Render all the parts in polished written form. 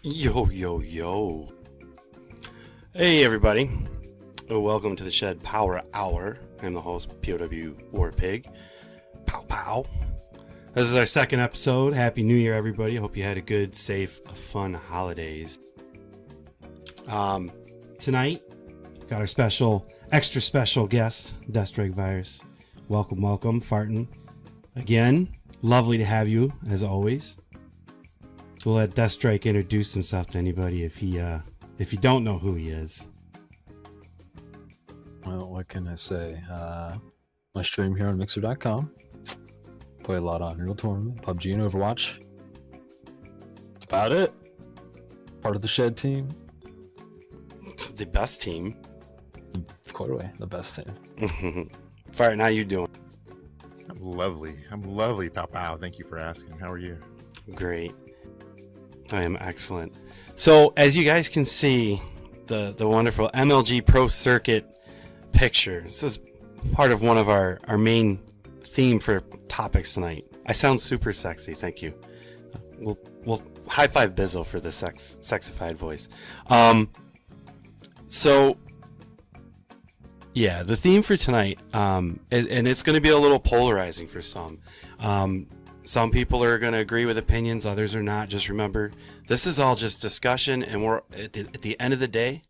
Yo, yo, yo. Hey, everybody. Welcome to the Shed Power Hour. I'm the host, POW Warpig. Pow, pow. This is our second episode. Happy New Year, everybody. Hope you had a good, safe, fun holidays. Tonight, got our extra special guest, Deathstrike Virus. Welcome, welcome, Fartin. Again, lovely to have you, as always. We'll let Deathstrike introduce himself to anybody if you don't know who he is. Well, what can I say? I stream here on Mixer.com. Play a lot on Unreal Tournament, PUBG, and Overwatch. That's about it. Part of the Shed team. The best team. Quite away, the best team. Fartin, how you doing? I'm lovely, Pow Pow. Thank you for asking. How are you? Great. I am excellent. So, as you guys can see, the wonderful MLG Pro Circuit picture. This is part of one of our main theme for topics tonight. I sound super sexy. Thank you. We'll high five Bizzle for the sexified voice. So, yeah, the theme for tonight, and it's going to be a little polarizing for some. Some people are going to agree with opinions, others are not. Just remember, this is all just discussion, and we're at the end of the day,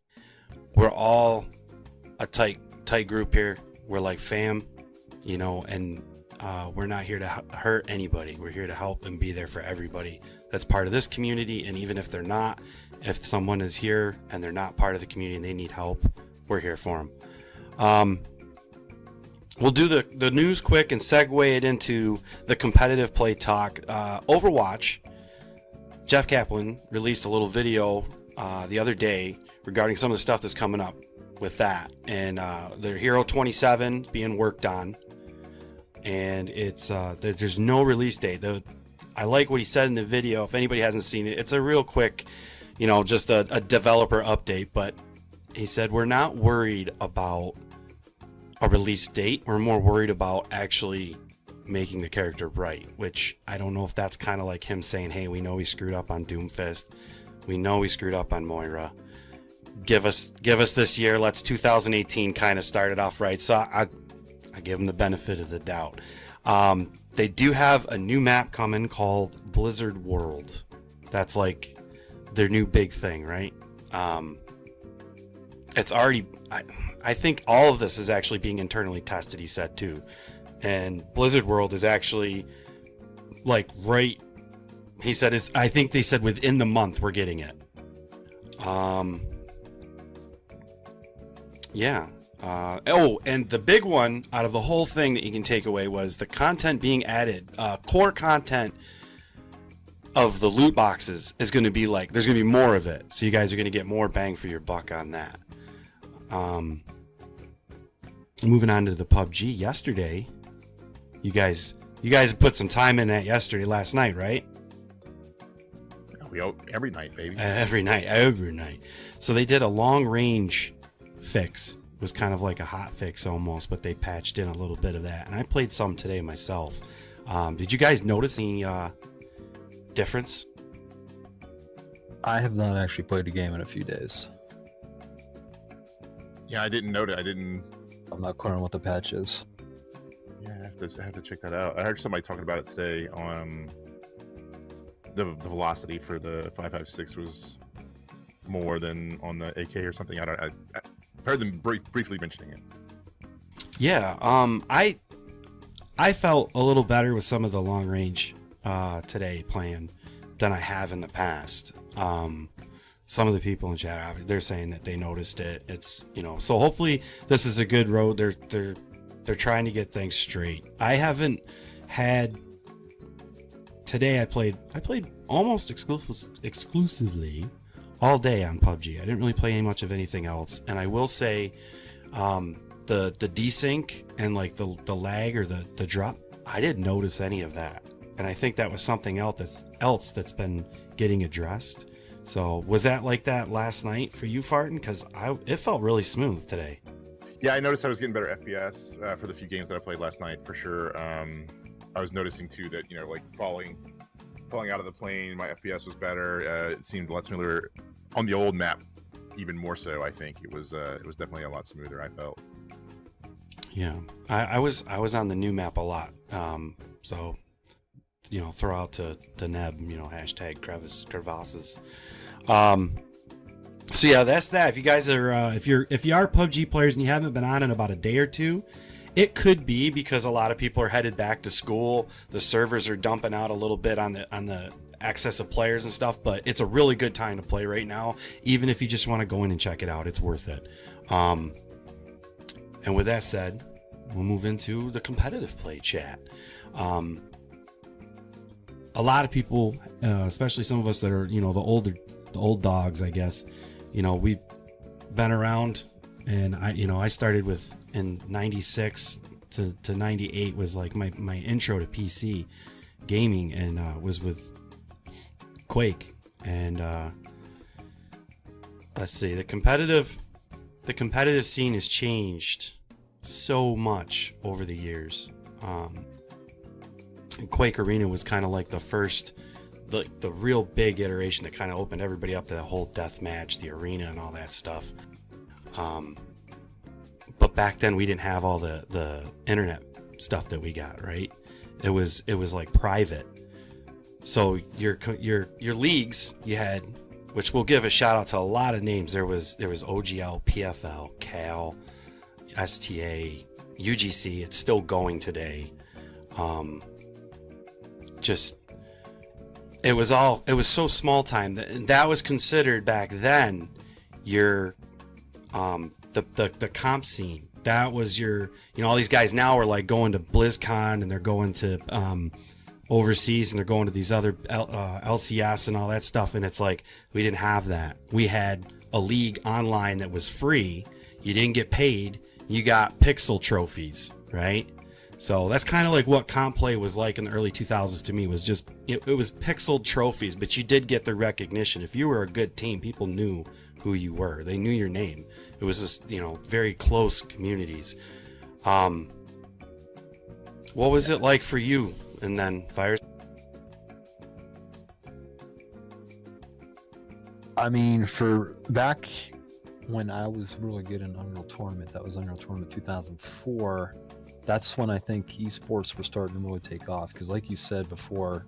we're all a tight group here. We're like fam, and we're not here to hurt anybody. We're here to help and be there for everybody that's part of this community. And even if they're not, if someone is here and they're not part of the community and they need help, we're here for them. We'll do the news quick and segue it into the competitive play talk. Overwatch, Jeff Kaplan released a little video the other day regarding some of the stuff that's coming up with that. And their Hero 27 being worked on. And it's there's no release date. I like what he said in the video. If anybody hasn't seen it, it's a real quick, just a developer update. But he said, we're not worried about a release date. We're more worried about actually making the character right, which I don't know if that's kind of like him saying, hey, we know we screwed up on Doomfist. We know we screwed up on Moira. Give us this year. Let's 2018 kind of start it off right. So I give him the benefit of the doubt. They do have a new map coming called Blizzard World. That's like their new big thing, right? It's already, I think all of this is actually being internally tested, he said too. And Blizzard World is actually like right, he said I think they said within the month we're getting it. Yeah. And the big one out of the whole thing that you can take away was the content being added. Core content of the loot boxes is going to be like, there's going to be more of it. So you guys are going to get more bang for your buck on that. Moving on to the PUBG yesterday, you guys put some time in that last night, right? Every night, baby. Every night. So they did a long range fix. It was kind of like a hot fix almost, but they patched in a little bit of that. And I played some today myself. Did you guys notice any difference? I have not actually played a game in a few days. Yeah, I didn't note it. I'm not clear on what the patch is. Yeah, I have to check that out. I heard somebody talking about it today on the velocity for the 5.56 was more than on the AK or something. I heard them briefly mentioning it. Yeah, I felt a little better with some of the long range today playing than I have in the past. Some of the people in chat, they're saying that they noticed it. It's, so hopefully this is a good road. They're trying to get things straight. I haven't had today. I played almost exclusively all day on PUBG. I didn't really play much of anything else. And I will say, the desync and like the lag or the drop, I didn't notice any of that. And I think that was something else that's been getting addressed. So was that like that last night for you, Fartin? Because it felt really smooth today. Yeah, I noticed I was getting better FPS for the few games that I played last night, for sure. I was noticing too that, like falling falling out of the plane, my FPS was better. It seemed a lot smoother on the old map, even more so. I think it was definitely a lot smoother. I felt. Yeah, I was on the new map a lot. So, throw out to Neb, hashtag crevasses. So yeah, that's that. If you guys are, if you are PUBG players and you haven't been on in about a day or two, it could be because a lot of people are headed back to school. The servers are dumping out a little bit on the access of players and stuff, but it's a really good time to play right now. Even if you just want to go in and check it out, it's worth it. And with that said, we'll move into the competitive play chat. A lot of people, especially some of us that are, the old dogs, I guess, we've been around, and I started with in 96 to 98 was like my intro to PC gaming, and was with Quake. And let's see, the competitive scene has changed so much over the years. Quake Arena was kind of like the first, the real big iteration that kind of opened everybody up to the whole deathmatch, the arena, and all that stuff. But back then we didn't have all the internet stuff that we got, right? It was like private. So your leagues you had, which we'll give a shout out to a lot of names. There was OGL, PFL, Cal, STA, UGC. It's still going today. It was so small time that was considered back then your the comp scene. That was your, all these guys now are like going to BlizzCon, and they're going to overseas, and they're going to these other LCS and all that stuff, and it's like we didn't have that. We had a league online that was free. You didn't get paid. You got pixel trophies, right? So that's kind of like what comp play was like in the early 2000s to me. Was just it was pixeled trophies, but you did get the recognition. If you were a good team, people knew who you were. They knew your name. It was just, very close communities. What was it like for you? And then Fires? I mean, for back when I was really good in Unreal Tournament, that was Unreal Tournament 2004. That's when I think esports were starting to really take off. Because like you said before,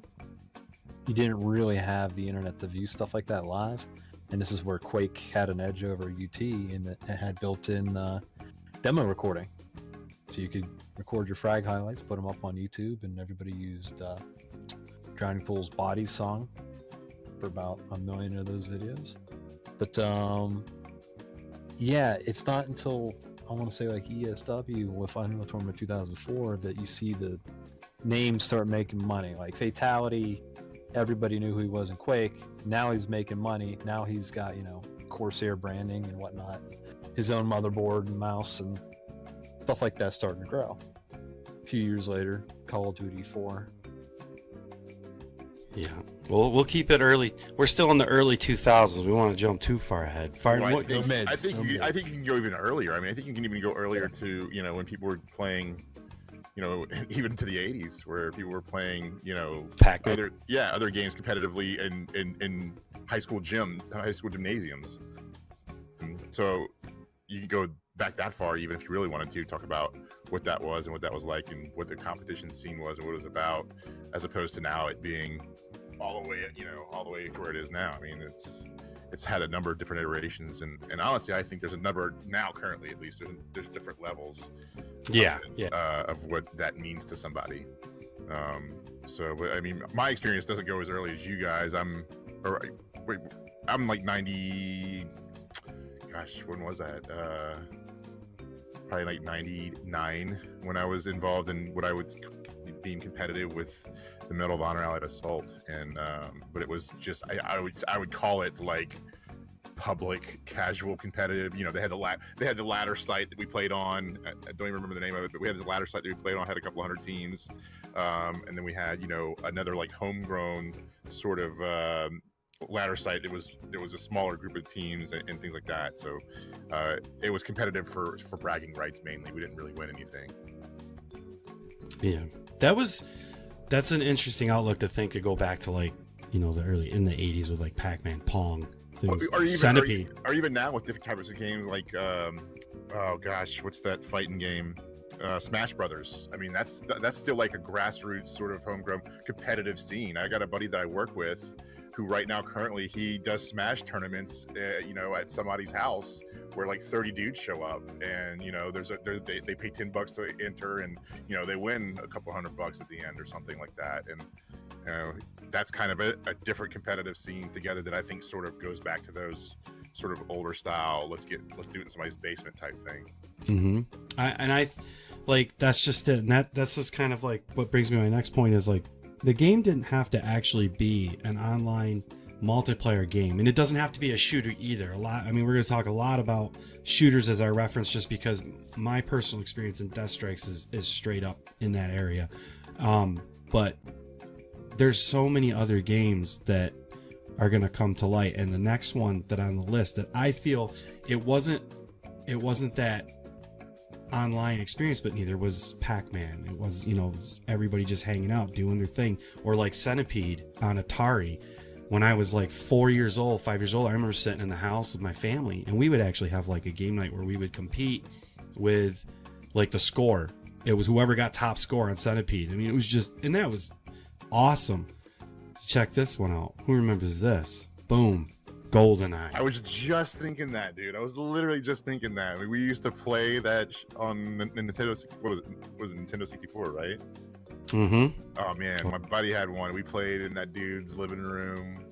you didn't really have the internet to view stuff like that live. And this is where Quake had an edge over UT, in that it had built-in demo recording. So you could record your frag highlights, put them up on YouTube, and everybody used Drowning Pool's Bodies song for about 1 million of those videos. But yeah, it's not until, I want to say, like ESW with Unreal Tournament 2004 that you see the names start making money. Like Fatality, everybody knew who he was in Quake. Now he's making money. Now he's got, Corsair branding and whatnot, his own motherboard and mouse and stuff like that starting to grow. A few years later, Call of Duty 4. Yeah. Well, we'll keep it early. We're still in the early 2000s. We want to jump too far ahead. Well, I think you can go even earlier. I mean, I think you can even go earlier to, when people were playing, even to the 80s, where people were playing, Pac-Man. other games competitively in high school gymnasiums. So you can go back that far, even if you really wanted to talk about what that was and what that was like, and what the competition scene was and what it was about, as opposed to now it being all the way to where it is now. I mean, it's had a number of different iterations, and honestly, I think there's a number now, currently at least, there's different levels of what that means to somebody. So I mean, my experience doesn't go as early as you guys. I'm like 90, gosh, when was that? Probably like 99 when I was involved in what I would deem competitive with the Medal of Honor Allied Assault, and but it was just I would call it like public casual competitive. They had the ladder site that we played on. I don't even remember the name of it, but we had this ladder site that we played on, had a couple hundred teams, and then we had another like homegrown sort of ladder site that was a smaller group of teams and things like that. So it was competitive for bragging rights mainly. We didn't really win anything. Yeah, that was that's an interesting outlook to think to go back to like, you know, the early in the 80s with like Pac-Man, Pong, things, Centipede. Or even now with different types of games like, oh gosh, what's that fighting game? Smash Brothers. I mean, that's still like a grassroots sort of homegrown competitive scene. I got a buddy that I work with who right now currently he does Smash tournaments, you know, at somebody's house where like 30 dudes show up, and you know, they pay $10 to enter, and you know, they win a couple $100 at the end or something like that, and you know, that's kind of a different competitive scene together that I think sort of goes back to those sort of older style. Let's do it in somebody's basement type thing. Mm-hmm. I like that's just it. And that's just kind of like what brings me to my next point is like the game didn't have to actually be an online multiplayer game, and it doesn't have to be a shooter either. I mean, we're going to talk a lot about shooters as our reference, just because my personal experience in Death Strikes is straight up in that area. But there's so many other games that are going to come to light, and the next one that on the list that I feel it wasn't that online experience, but neither was Pac-Man. It was, you know, everybody just hanging out doing their thing, or like Centipede on Atari. When I was like 5 years old, I remember sitting in the house with my family, and we would actually have like a game night where we would compete with like the score. It was whoever got top score on Centipede. I mean, it was just, and that was awesome. Check this one out. Who remembers this? Boom. GoldenEye. I was just thinking that, dude. I was literally just thinking that. I mean, we used to play that on Nintendo. What was it? Was it Nintendo 64, right? Mm-hmm. Oh man, my buddy had one. We played in that dude's living room.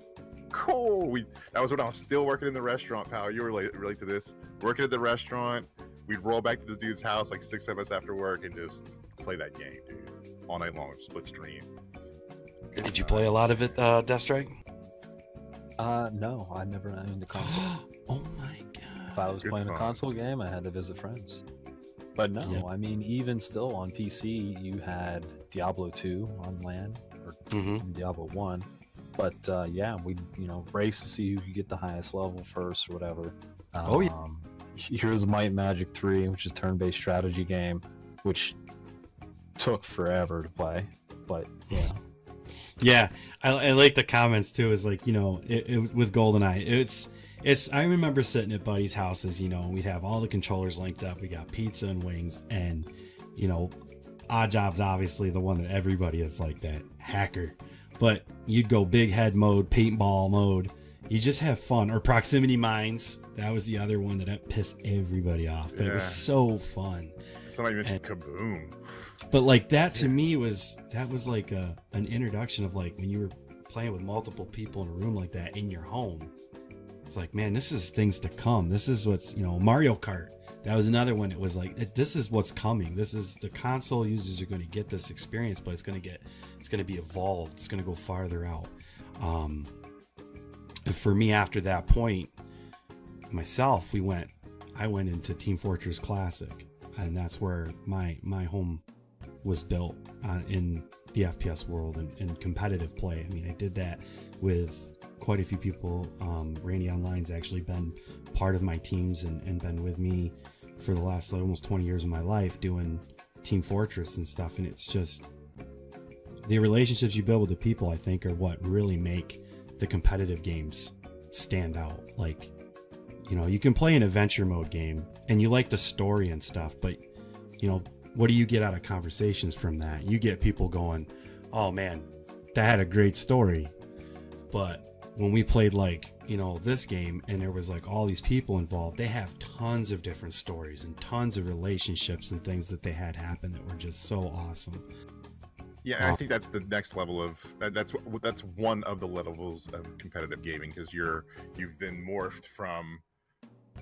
Cool. That was when I was still working in the restaurant, pal. You relate to this? Working at the restaurant, we'd roll back to the dude's house, like 6 of us after work, and just play that game, dude, all night long, split screen. Did you play a lot of it, Death Strike? No, I never owned a console. Oh my god! If I was Good playing fun. a console game, I had to visit friends. But no, Yeah. I mean, even still on PC, you had Diablo 2 on LAN or Mm-hmm. Diablo 1. But yeah, we race to see who could get the highest level first or whatever. Oh, yeah. Here's Might and Magic 3, which is turn-based strategy game, which took forever to play. But yeah. Yeah, I like the comments too. Is like, you know, it with GoldenEye, it's. I remember sitting at buddies' houses. You know, we'd have all the controllers linked up. We got pizza and wings, and you know, Odd Job's obviously the one that everybody is like that hacker. But you'd go big head mode, paintball mode. You just have fun. Or Proximity Mines. That was the other one that pissed everybody off. But it was Yeah. so fun. Somebody mentioned Kaboom. But like that to me was like an introduction of like when you were playing with multiple people in a room like that in your home. It's like, man, this is things to come. This is what's, you know, Mario Kart. That was another one. It was like, this is what's coming. This is the console users are going to get this experience, but it's going to be evolved. It's going to go farther out. And for me, after that point, myself, I went into Team Fortress Classic, and that's where my home was built in the FPS world and competitive play. I mean, I did that with quite a few people. Randy Online's actually been part of my teams and been with me for the last almost 20 years of my life doing Team Fortress and stuff. And it's just the relationships you build with the people, I think, are what really make the competitive games stand out. Like, you know, you can play an adventure mode game and you like the story and stuff, but you know, what do you get out of conversations from that? You get people going, oh man, that had a great story. But when we played like, you know, this game and there was like all these people involved, they have tons of different stories and tons of relationships and things that they had happen that were just so awesome. Yeah, and I think that's the next level of that's one of the levels of competitive gaming, because you've then morphed from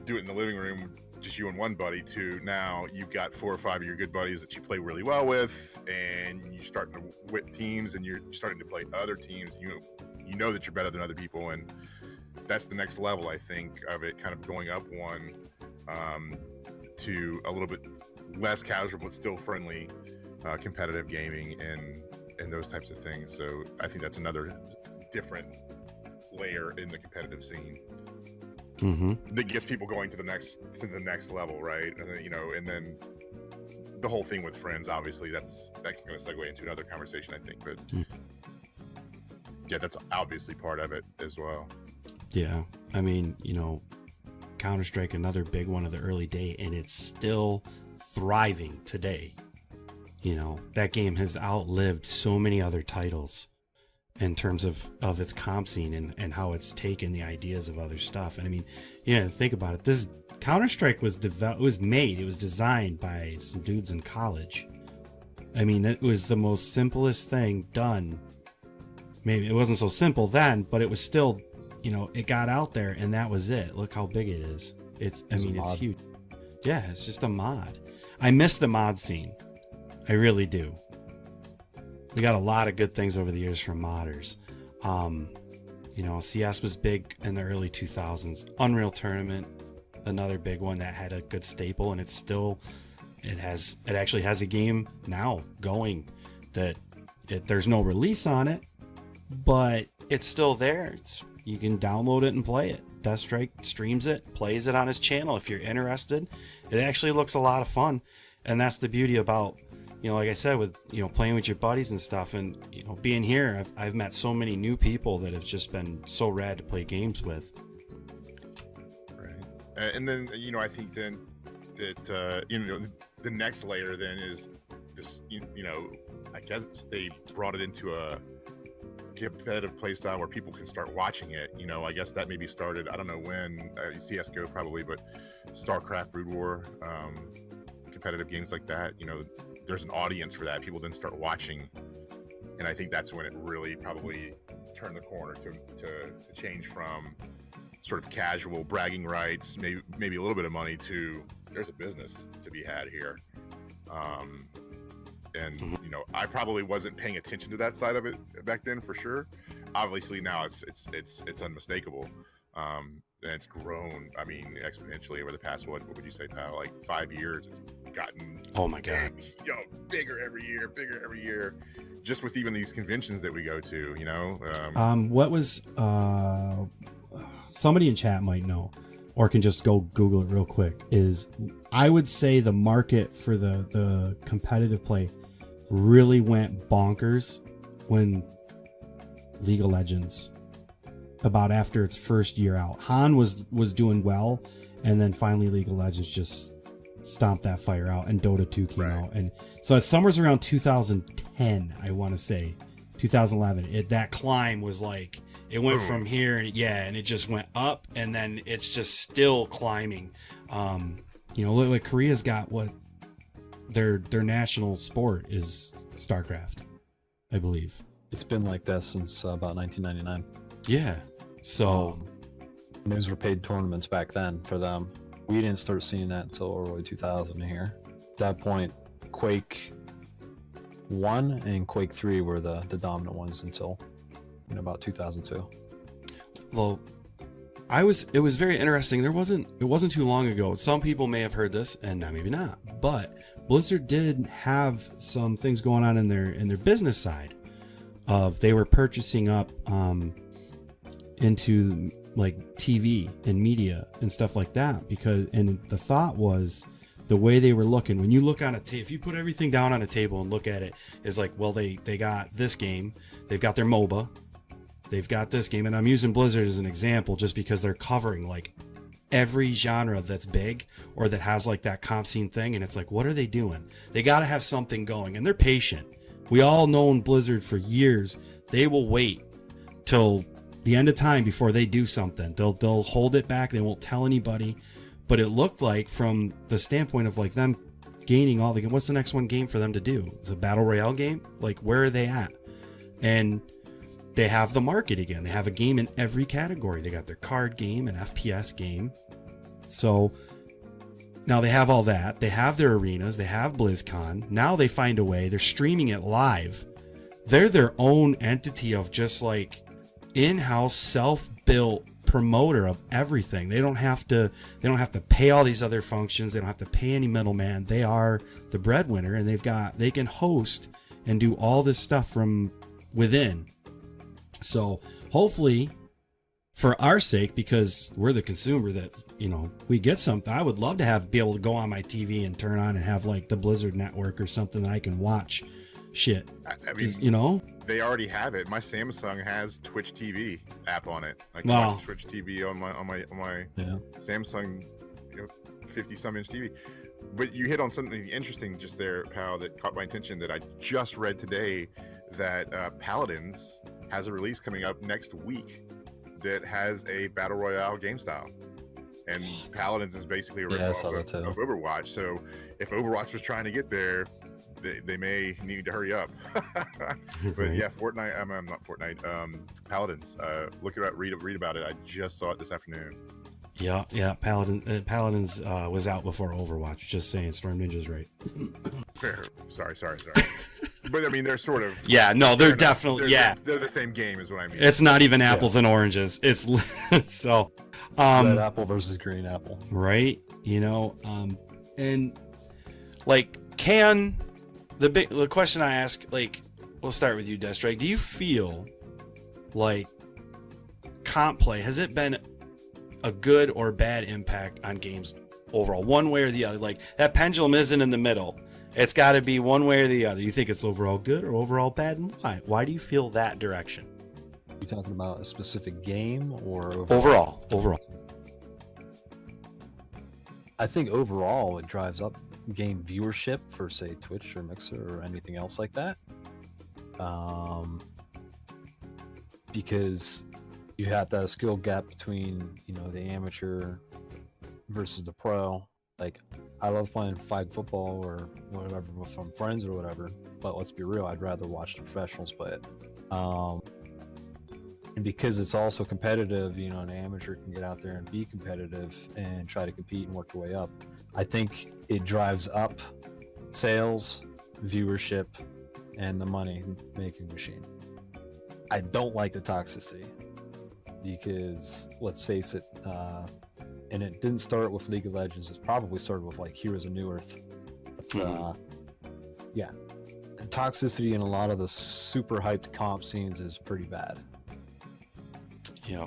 do it in the living room, just you and one buddy, to now you've got 4 or 5 of your good buddies that you play really well with, and you're starting to win teams, and you're starting to play other teams. You know that you're better than other people, and that's the next level, I think, of it kind of going up one to a little bit less casual but still friendly competitive gaming and those types of things. So I think that's another different layer in the competitive scene Mm-hmm. that gets people going to the next level, right? And then, you know, and then the whole thing with friends, obviously, that's going to segue into another conversation, I think. But yeah, that's obviously part of it as well. Yeah, I mean, Counter-Strike, another big one of the early day, and it's still thriving today. That game has outlived so many other titles in terms of its comp scene and how it's taken the ideas of other stuff. And I mean, think about it. This Counter-Strike was designed by some dudes in college. I mean, it was the most simplest thing done. Maybe it wasn't so simple then, but it was still, it got out there and that was it. Look how big it is. It's huge. Yeah, it's just a mod. I miss the mod scene. I really do. We got a lot of good things over the years from modders. CS was big in the early 2000s. Unreal Tournament, another big one that had a good staple, and it actually has a game now going that there's no release on it, but it's still there. You can download it and play it. Deathstrike streams it, plays it on his channel if you're interested. It actually looks a lot of fun, and that's the beauty about, like I said, with playing with your buddies and stuff, and being here, I've met so many new people that have just been so rad to play games with. Right, and then I think then that the next layer then is this. I guess they brought it into a competitive play style where people can start watching it. I guess that maybe started, I don't know when, CS:GO probably, but StarCraft, Brood War, competitive games like that. There's an audience for that. People then start watching, and I think that's when it really probably turned the corner to change from sort of casual bragging rights, maybe a little bit of money, to there's a business to be had here. And I probably wasn't paying attention to that side of it back then, for sure. Obviously now it's unmistakable. And it's grown, I mean, exponentially over the past, what would you say, pal? Like 5 years, it's gotten, oh my god, bigger every year, just with even these conventions that we go to. What was somebody in chat might know, or can just go Google it real quick, is I would say the market for the competitive play really went bonkers when League of Legends, about after its first year out. Han was doing well, and then finally League of Legends just stomped that fire out, and Dota 2 came out. And so it's somewhere around 2010, I want to say 2011, that climb was like, it went from here, and it just went up, and then it's just still climbing. Like Korea's got what their national sport is, StarCraft, I believe. It's been like that since about 1999. Yeah. So those were paid tournaments back then for them. We didn't start seeing that until early 2000 here. At that point, Quake 1 and Quake 3 were the dominant ones until about 2002. Well, it was very interesting. It wasn't too long ago. Some people may have heard this, and maybe not. But Blizzard did have some things going on in their business side. They were purchasing up into like TV and media and stuff like that, and the thought was, the way they were looking, when you look on a table, if you put everything down on a table and look at it, is like, well, they got this game, they've got their MOBA, they've got this game, and I'm using Blizzard as an example just because they're covering like every genre that's big or that has like that comp scene thing, and it's like, what are they doing? They got to have something going, and they're patient. We all known Blizzard for years. They will wait till the end of time before they do something. They'll hold it back. They won't tell anybody. But it looked like, from the standpoint of like them gaining all the, what's the next one game for them to do? It's a battle royale game. Like, where are they at? And they have the market again. They have a game in every category. They got their card game, an FPS game. So now they have all that. They have their arenas. They have BlizzCon. Now they find a way. They're streaming it live. They're their own entity of just like in-house, self-built promoter of everything. They don't have to pay all these other functions. They don't have to pay any middleman. They are the breadwinner, and they can host and do all this stuff from within. So hopefully for our sake, because we're the consumer that, we get something. I would love to be able to go on my TV and turn on and have like the Blizzard network or something that I can watch shit. I mean, they already have it. My Samsung has Twitch TV app on it. I can watch Twitch TV on my Samsung 50 some inch TV. But you hit on something interesting just there, pal, that caught my attention that I just read today, that Paladins has a release coming up next week that has a battle royale game style. And Paladins is basically a ripoff of Overwatch. So if Overwatch was trying to get there, they may need to hurry up. But yeah, Fortnite. I'm not Fortnite. Paladins. Look it up. Read about it. I just saw it this afternoon. Yeah. Paladins was out before Overwatch. Just saying, Storm Ninja's right. Fair. Sorry. But I mean, they're sort of. Yeah. No, they're definitely. They're the same game, is what I mean. It's not even apples and oranges. It's so. Red apple versus green apple. Right. And like, the question I ask, like, we'll start with you, Deathstrike. Do you feel like comp play, has it been a good or bad impact on games overall, one way or the other? Like, that pendulum isn't in the middle. It's got to be one way or the other. You think it's overall good or overall bad, and why? Why do you feel that direction? You talking about a specific game or overall? I think overall it drives up game viewership for, say, Twitch or Mixer or anything else like that. Because you have that skill gap between, the amateur versus the pro. Like, I love playing flag football or whatever with some friends or whatever, but let's be real, I'd rather watch the professionals play it. And because it's also competitive, an amateur can get out there and be competitive and try to compete and work their way up. I think it drives up sales, viewership, and the money-making machine. I don't like the toxicity because, let's face it, and it didn't start with League of Legends. It's probably started with like Heroes of Newerth. But, yeah, the toxicity in a lot of the super hyped comp scenes is pretty bad. Yeah,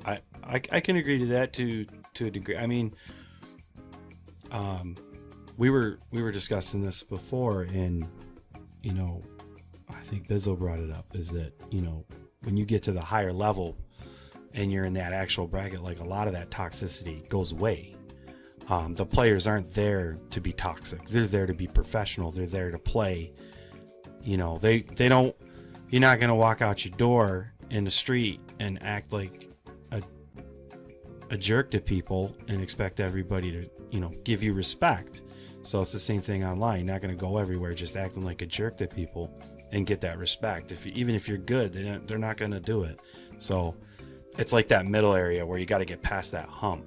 I can agree to that to a degree. I mean, we were discussing this before, and I think Bizzle brought it up, is that when you get to the higher level and you're in that actual bracket, like, a lot of that toxicity goes away. The players aren't there to be toxic. They're there to be professional. They're there to play. They don't. You're not gonna walk out your door in the street and act like a jerk to people and expect everybody to give you respect. So it's the same thing online. You're not going to go everywhere just acting like a jerk to people and get that respect. Even if you're good, they're not going to do it. So it's like that middle area where you got to get past that hump,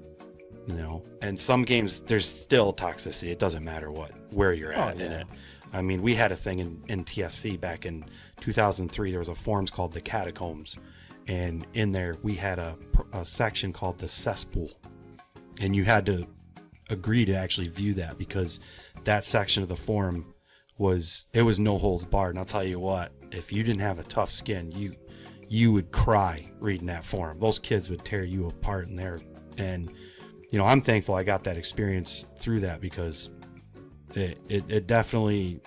and some games there's still toxicity. It doesn't matter where you're at in it. I mean, we had a thing in TFC back in 2003. There was a forums called the Catacombs, and in there we had a section called the Cesspool, and you had to agree to actually view that, because that section of the forum was no holds barred. And I'll tell you what, if you didn't have a tough skin, you would cry reading that forum. Those kids would tear you apart in there. And I'm thankful I got that experience through that, because it definitely,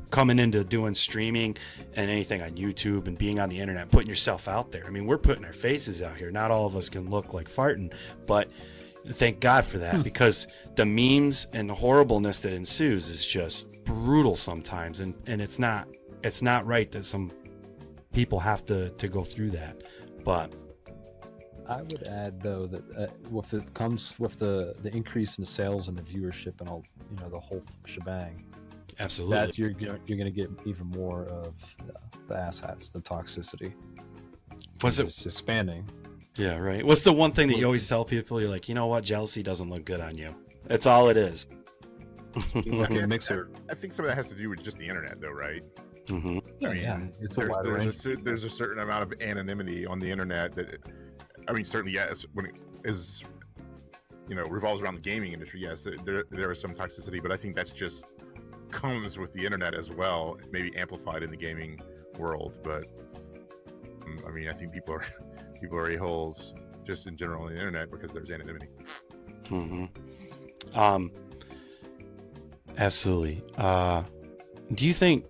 coming into doing streaming and anything on YouTube and being on the internet, putting yourself out there. I mean, we're putting our faces out here. Not all of us can look like farting, but thank God for that, because the memes and the horribleness that ensues is just brutal sometimes. And it's not right that some people have to go through that. But I would add, though, that with it comes with the increase in sales and the viewership and all, the whole shebang. Absolutely, that's you're going to get even more of the asshats, the toxicity. It's expanding. Yeah, right. What's the one thing that you always tell people? You're like, you know what? Jealousy doesn't look good on you. That's all it is. Mixer. I think some of that has to do with just the internet, though, right? Mm-hmm. I mean, it's there's a certain amount of anonymity on the internet that, certainly, yes, when it is, revolves around the gaming industry, yes, there is some toxicity, but I think that's just comes with the internet as well, maybe amplified in the gaming world. But I think people are people are a-holes just in general on the internet because there's anonymity. Absolutely. Do you think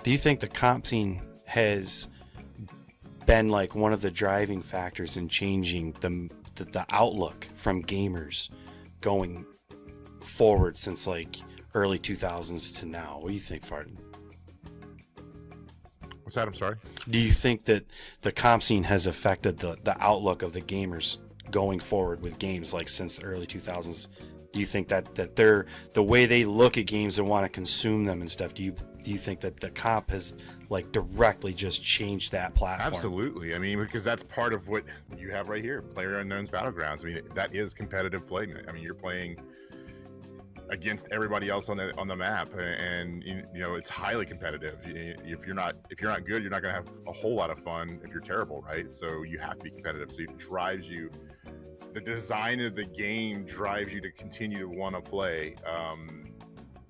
the comp scene has been like one of the driving factors in changing the outlook from gamers going forward since like early 2000s to now? What do you think, Farden? What's that? I'm sorry. Do you think that the comp scene has affected the outlook of the gamers going forward with games like since the early 2000s? Do you think that they're the way they look at games and want to consume them and stuff? Do you think that the comp has like directly just changed that platform? Absolutely. I mean, because that's part of what you have right here, PlayerUnknown's Battlegrounds. I mean, that is competitive play. I mean, you're playing against everybody else on the map, and you know it's highly competitive. If you're not good, you're not going to have a whole lot of fun. If you're terrible, right? So you have to be competitive. So it drives you. The design of the game drives you to continue to want to play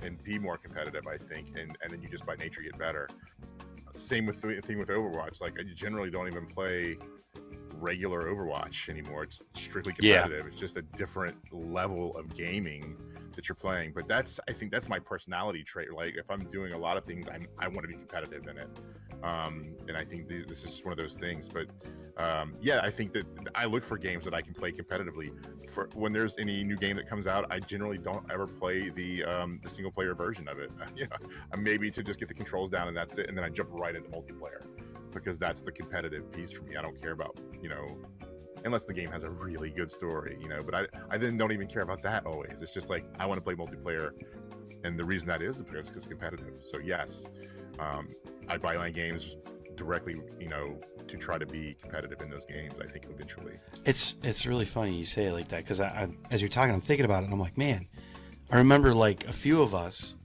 and be more competitive, I think, and then you just by nature get better. Same with the thing with Overwatch. Like I generally don't even play regular Overwatch anymore. It's strictly competitive. It's just a different level of gaming that you're playing. But I think that's my personality trait. Like if I'm doing a lot of things, I want to be competitive in it. And I think this is just one of those things. But yeah, I think that I look for games that I can play competitively. For when there's any new game that comes out, I generally don't ever play the single player version of it. Maybe to just get the controls down and that's it, and then I jump right into multiplayer because that's the competitive piece for me. I don't care about unless the game has a really good story, But I then don't even care about that always. It's just like I want to play multiplayer, and the reason that is because it's competitive. So yes, I buy my games directly, to try to be competitive in those games. I think eventually. It's really funny you say it like that because I as you're talking, I'm thinking about it, and I'm like, man, I remember like a few of us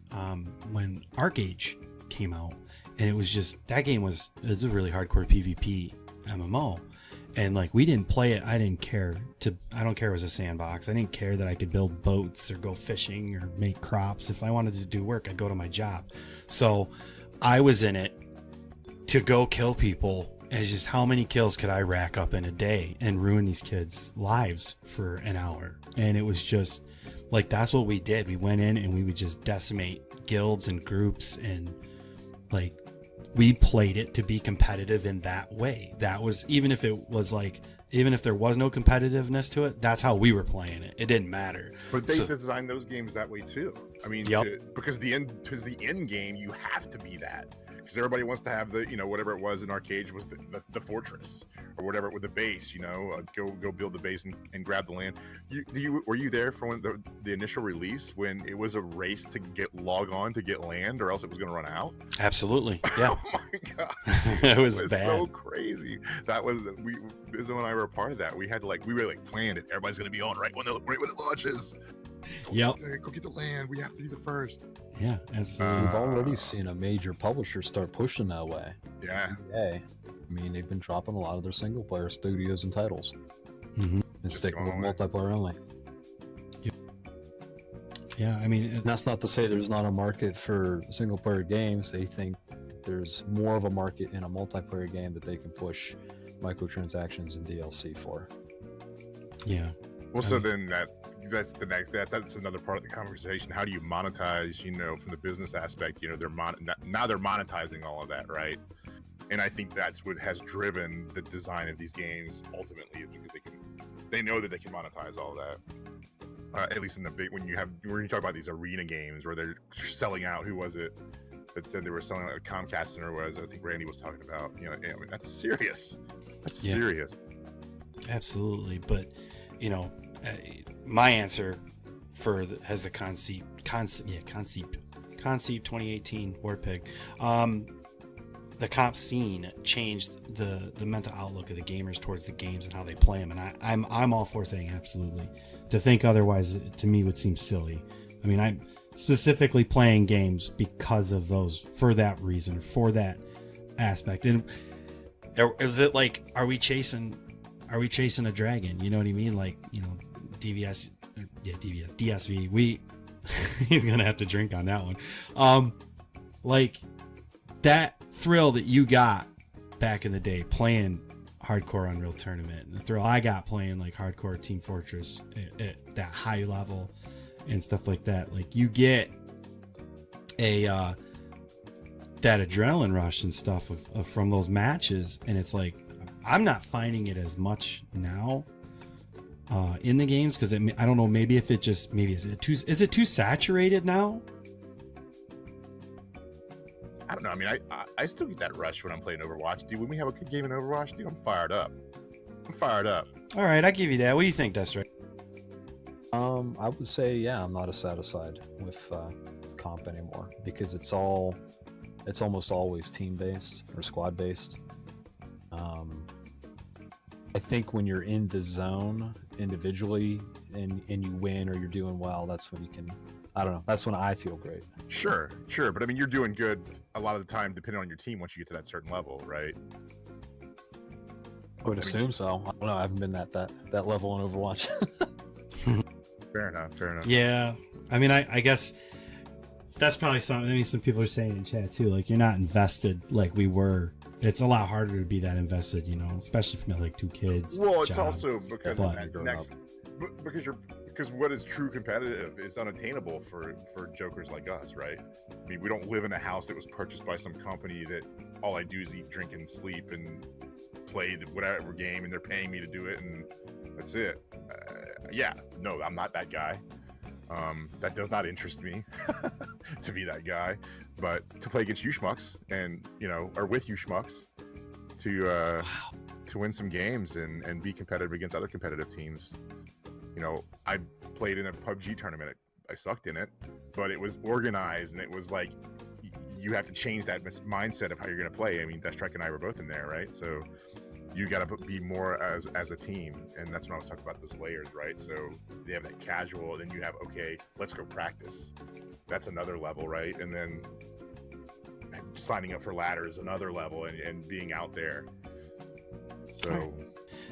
when ArcAge came out, and it was just that game was a really hardcore PvP MMO. And like we didn't play it. I don't care it was a sandbox. I didn't care that I could build boats or go fishing or make crops. If I wanted to do work, I'd go to my job. So I was in it to go kill people. And it's just how many kills could I rack up in a day and ruin these kids' lives for an hour? And it was just like that's what we did. We went in and we would just decimate guilds and groups, and like we played it to be competitive in that way. That was even if there was no competitiveness to it, that's how we were playing it. It didn't matter. But they designed those games that way too. I mean, because the end game, you have to be that. Because everybody wants to have the, whatever it was in ArcAge was the fortress or whatever with the base, go build the base and grab the land. Were you there for when the initial release when it was a race to log on to get land or else it was going to run out? Absolutely. Yeah. Oh my God. It was bad. So crazy. That was, Izzo and I were a part of that. We had to we really planned it. Everybody's going to be on right when it launches. Yep. Go get the land. We have to be the first. Yeah, absolutely. We've already seen a major publisher start pushing that way. Yeah. I mean, they've been dropping a lot of their single player studios and titles Mm-hmm. and sticking with multiplayer only. Yep. Yeah, I mean, And that's not to say there's not a market for single player games. They think that there's more of a market in a multiplayer game that they can push microtransactions and DLC for. yeah. Well, so then that's the next that's another part of the conversation. How do you monetize? From the business aspect, now they're monetizing all of that, right? And I think that's what has driven the design of these games ultimately, is because they know that they can monetize all of that. At least in the big when you talk about these arena games where they're selling out. Who was it that said they were selling out? Comcast Center was, I think Randy was talking about. I mean, that's serious. That's serious. Absolutely, but my answer has the Concept 2018 Warpig. The comp scene changed the mental outlook of the gamers towards the games and how they play them, and I'm all for saying absolutely. To think otherwise, to me, would seem silly. I mean, I'm specifically playing games because of those, for that reason, for that aspect. And is it like, are we chasing a dragon? You know what I mean? Like, DSV. He's gonna have to drink on that one. Like that thrill that you got back in the day playing hardcore Unreal Tournament. And the thrill I got playing like hardcore Team Fortress at that high level and stuff like that. Like you get a that adrenaline rush and stuff of from those matches, and it's like I'm not finding it as much now in the games because I don't know, maybe if it just is it too saturated now? I don't know. I mean, I still get that rush when I'm playing Overwatch, dude. When we have a good game in Overwatch, dude, I'm fired up. All right, I give you that. What do you think, Destra? I would say, yeah, I'm not as satisfied with comp anymore because it's almost always team based or squad based. I think when you're in the zone individually and you win or you're doing well, that's when you can. I don't know. That's when I feel great. Sure. But I mean, you're doing good a lot of the time, depending on your team. Once you get to that certain level, right? I would assume so. I don't know. I haven't been at that level in Overwatch. Fair enough. Yeah, I mean, I guess that's probably something. I mean, some people are saying in chat too, like you're not invested like we were. It's a lot harder to be that invested, you know, especially if you have like 2 kids. Well, it's job. also because But- because what is true competitive is unattainable for jokers like us, right? I mean, we don't live in a house that was purchased by some company that all I do is eat, drink, and sleep and play the whatever game, and they're paying me to do it, and that's it. Yeah, no, I'm not that guy. That does not interest me to be that guy, but to play against you schmucks and, you know, or with you schmucks to win some games and be competitive against other competitive teams. You know, I played in a PUBG tournament. I sucked in it, but it was organized, and it was like you have to change that mindset of how you're going to play. I mean, Destrike and I were both in there, right? So you got to be more as a team, and that's when I was talking about those layers, right? So they have that casual, then you have, okay, let's go practice. That's another level, right? And then signing up for ladder is another level, and being out there. So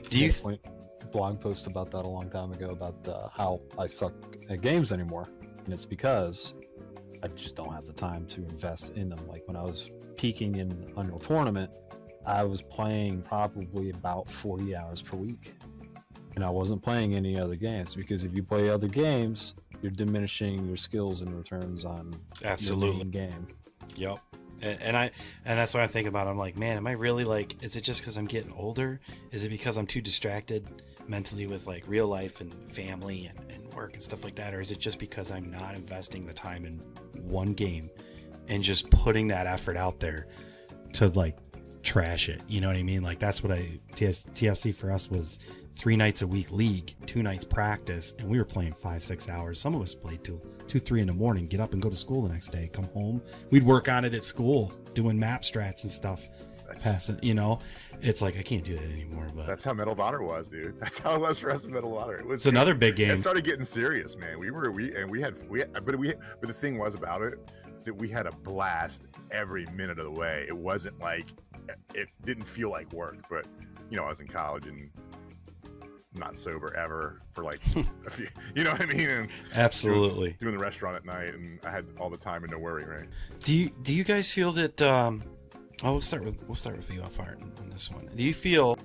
Do you? Blog post about that a long time ago about how I suck at games anymore, and it's because I just don't have the time to invest in them. Like when I was peaking in Unreal Tournament, I was playing probably about 40 hours per week, and I wasn't playing any other games because if you play other games, you're diminishing your skills and returns on Absolutely. your main game. Yep. And that's what I think about. I'm like, man, am I really like? Is it just because I'm getting older? Is it because I'm too distracted mentally with like real life and family and work and stuff like that, or is it just because I'm not investing the time in one game and just putting that effort out there to like trash it? You know what I mean? Like that's what TFC for us was 3 nights a week league, 2 nights practice, and we were playing 5-6 hours. Some of us played till 2-3 in the morning, get up and go to school the next day, come home. We'd work on it at school, doing map strats and stuff. Passing, you know, it's like I can't do that anymore. But that's how Medal of Honor was, dude. That's how it was for us in Medal of Honor. It's another big game. It started getting serious, man. But the thing was about it that we had a blast every minute of the way. It wasn't like it didn't feel like work, but you know, I was in college and not sober ever for like a few, you know what I mean? And absolutely doing the restaurant at night, and I had all the time and no worry, right? Do you guys feel that? We'll start with you, Fart, on this one. Do you feel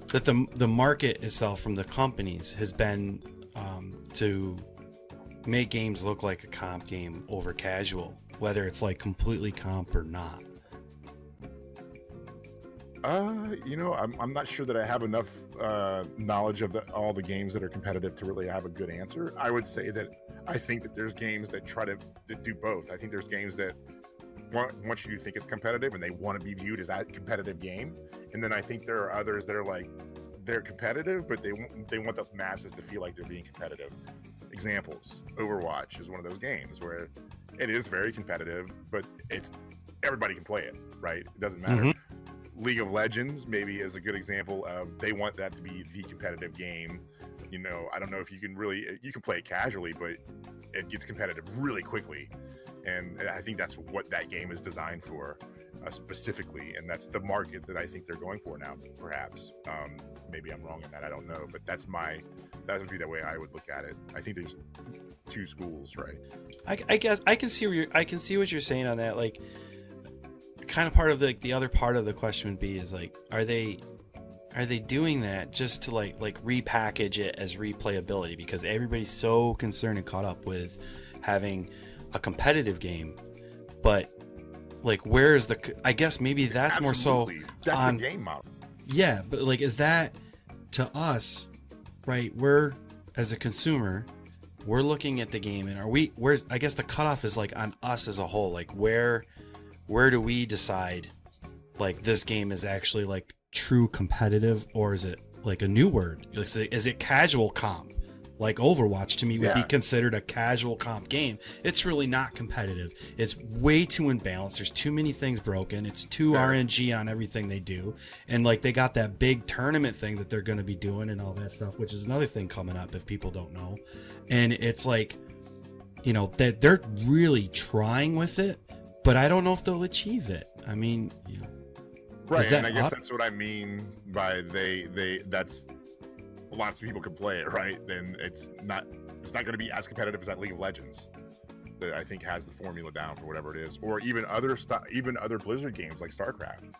that the market itself from the companies has been to make games look like a comp game over casual, whether it's like completely comp or not? You know, I'm not sure that I have enough knowledge of all the games that are competitive to really have a good answer. I would say that I think that there's games that that do both. I think there's games that want you to think it's competitive and they want to be viewed as a competitive game, and then I think there are others that are like they're competitive, but they want the masses to feel like they're being competitive. Examples: Overwatch is one of those games where it is very competitive, but it's everybody can play it, right? It doesn't matter. Mm-hmm. League of Legends maybe is a good example of they want that to be the competitive game. You know, I don't know if you can play it casually, but it gets competitive really quickly. And I think that's what that game is designed for specifically. And that's the market that I think they're going for now, perhaps. Maybe I'm wrong in that. I don't know. But that would be the way I would look at it. I think there's 2 schools, right? I guess I can see what you're saying on that. Like, kind of part of the other part of the question would be is like, are they doing that just to like repackage it as replayability, because everybody's so concerned and caught up with having a competitive game, but like where is I guess maybe that's Absolutely. more so That's on the game model. yeah, but like is that to us, right? We're as a consumer, we're looking at the game, and where's I guess the cutoff is like on us as a whole, like where do we decide like this game is actually like true competitive, or is it like a new word? Is it casual comp? Like Overwatch to me would be Yeah. considered a casual comp game. It's really not competitive. It's way too imbalanced. There's too many things broken. It's too Fair. RNG on everything they do. And like they got that big tournament thing that they're going to be doing and all that stuff, which is another thing coming up if people don't know. And it's like, you know, that they're really trying with it, but I don't know if they'll achieve it. I mean, you know, Right, is that and I guess up? that's what I mean by that's lots of people can play it, right? Then it's not going to be as competitive as that League of Legends that I think has the formula down for whatever it is, or even other Blizzard games like StarCraft,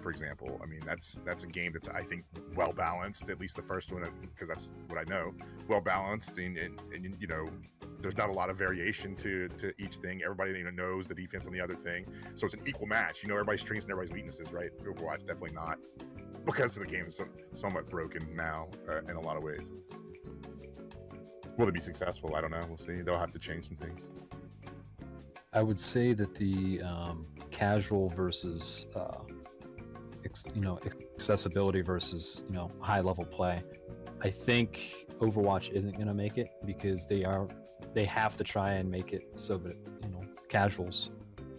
for example. I mean, that's a game that's, I think, well balanced, at least the first one, because that's what I know, well balanced, and you know, there's not a lot of variation to each thing. Everybody, you know, knows the defense on the other thing, so it's an equal match. You know, everybody's strengths and everybody's weaknesses, right? Overwatch definitely not, because the game is somewhat broken now in a lot of ways. Will they be successful? I don't know. We'll see. They'll have to change some things. I would say that the casual versus accessibility versus high level play. I think Overwatch isn't going to make it because they have to try and make it so that casuals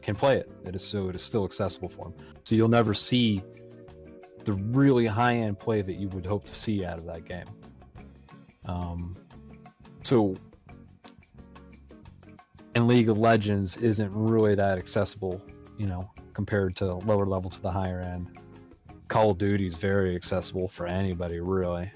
can play it. That is so it is still accessible for them. So you'll never see the really high end play that you would hope to see out of that game. And League of Legends isn't really that accessible, compared to lower level to the higher end. Call of Duty is very accessible for anybody, really.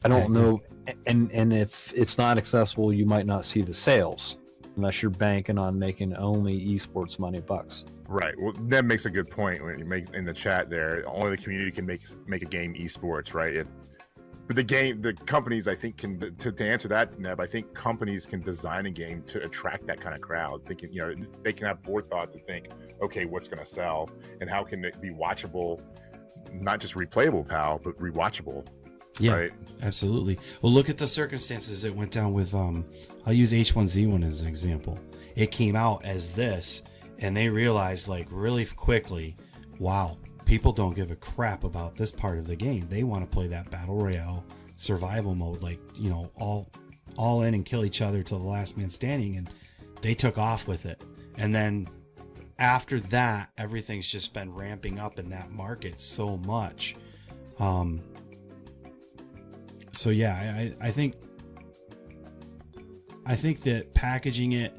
I don't know, and if it's not accessible, you might not see the sales unless you're banking on making only esports money bucks. Right. Well, Neb makes a good point when he makes in the chat there. Only the community can make a game esports, right? But the companies, I think, can to answer that, Neb. I think companies can design a game to attract that kind of crowd. Thinking, they can have forethought to think, okay, what's going to sell, and how can it be watchable, not just replayable, pal, but rewatchable. Yeah, right? Absolutely. Well, look at the circumstances it went down with. I'll use H1Z1 as an example. It came out as this, and they realized like really quickly, wow, people don't give a crap about this part of the game. They want to play that battle royale survival mode, like all in and kill each other till the last man standing, and they took off with it. And then after that, everything's just been ramping up in that market so much. So yeah, I think that packaging it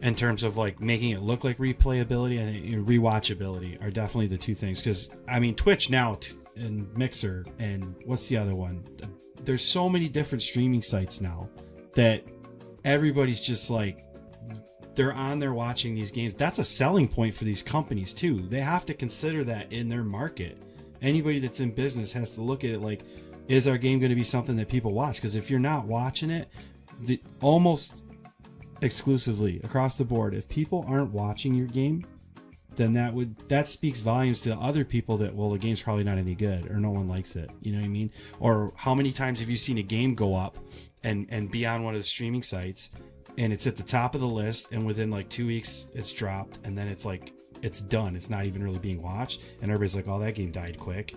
in terms of like making it look like replayability and rewatchability are definitely the two things. Because I mean, Twitch now and Mixer and what's the other one? There's so many different streaming sites now that everybody's just like they're on there watching these games. That's a selling point for these companies too. They have to consider that in their market. Anybody that's in business has to look at it like, is our game going to be something that people watch? Because if you're not watching it, almost exclusively across the board, if people aren't watching your game, then that speaks volumes to other people that, well, the game's probably not any good or no one likes it. You know what I mean? Or how many times have you seen a game go up and be on one of the streaming sites and it's at the top of the list, and within like 2 weeks it's dropped, and then it's like it's done. It's not even really being watched, and everybody's like, oh, that game died quick.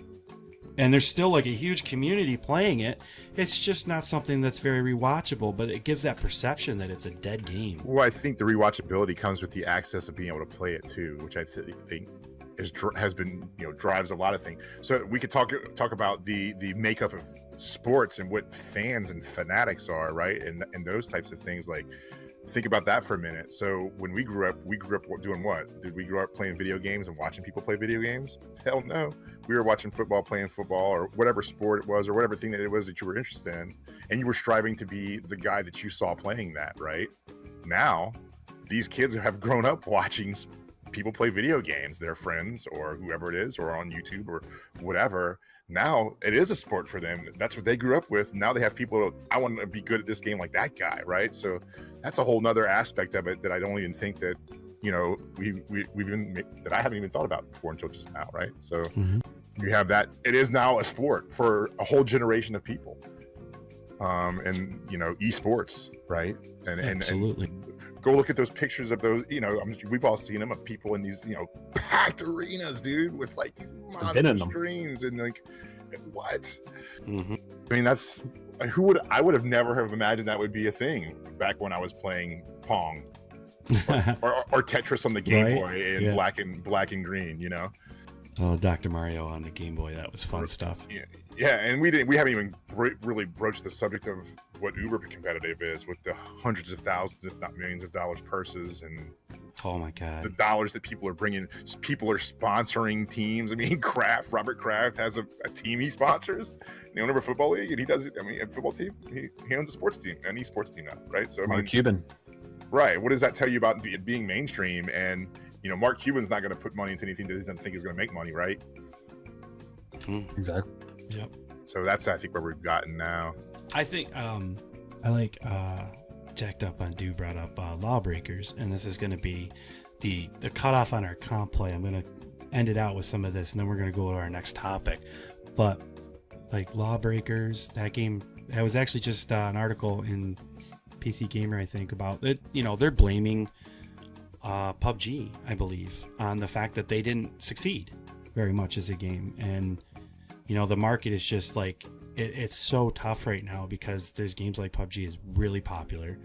And there's still like a huge community playing it. It's just not something that's very rewatchable, but it gives that perception that it's a dead game. Well, I think the rewatchability comes with the access of being able to play it too, which I think has been drives a lot of things. So we could talk about the makeup of sports and what fans and fanatics are, right? And those types of things. Like, think about that for a minute. So when we grew up doing what? Did we grow up playing video games and watching people play video games? Hell no. We were watching football, playing football, or whatever sport it was, or whatever thing that it was that you were interested in, and you were striving to be the guy that you saw playing that, right? Now, these kids have grown up watching people play video games, their friends or whoever it is, or on YouTube or whatever. Now it is a sport for them. That's what they grew up with. Now they have people, I want to be good at this game like that guy, right? So that's a whole nother aspect of it that I don't even think that, you know, we've even, that I haven't even thought about before until just now, right? So you have that. It is now a sport for a whole generation of people. And you know, esports, right? And Absolutely. and go look at those pictures of those, you know, we've all seen them, of people in these, you know, packed arenas, dude, with like these monster screens and like, what? I mean, that's I would have never have imagined that would be a thing back when I was playing Pong or Tetris on the Game Boy in black and green, you know. Oh, Dr. Mario on the Game Boy, that was fun stuff. Yeah, and we haven't even really broached the subject of what uber competitive is, with the hundreds of thousands, if not millions of dollars purses, and oh my god, the dollars that people are bringing. People are sponsoring teams. I mean, Robert Kraft has a team he sponsors, the owner of a football league, and he does it. I mean, a football team, he owns a sports team, an esports team now, right? So Mark Cuban, right? What does that tell you about it being mainstream? And you know, Mark Cuban's not going to put money into anything that he doesn't think is going to make money, right? Exactly. Yep. So that's, I think, where we've gotten now. I think I like Jacked Up on Do brought up Lawbreakers, and this is going to be the cutoff on our comp play. I'm going to end it out with some of this, and then we're going to go to our next topic. But like Lawbreakers, that game, that was actually just an article in PC Gamer, I think, about it. You know, they're blaming PUBG, I believe, on the fact that they didn't succeed very much as a game. And you know, the market is just like, it's so tough right now because there's games like PUBG is really popular,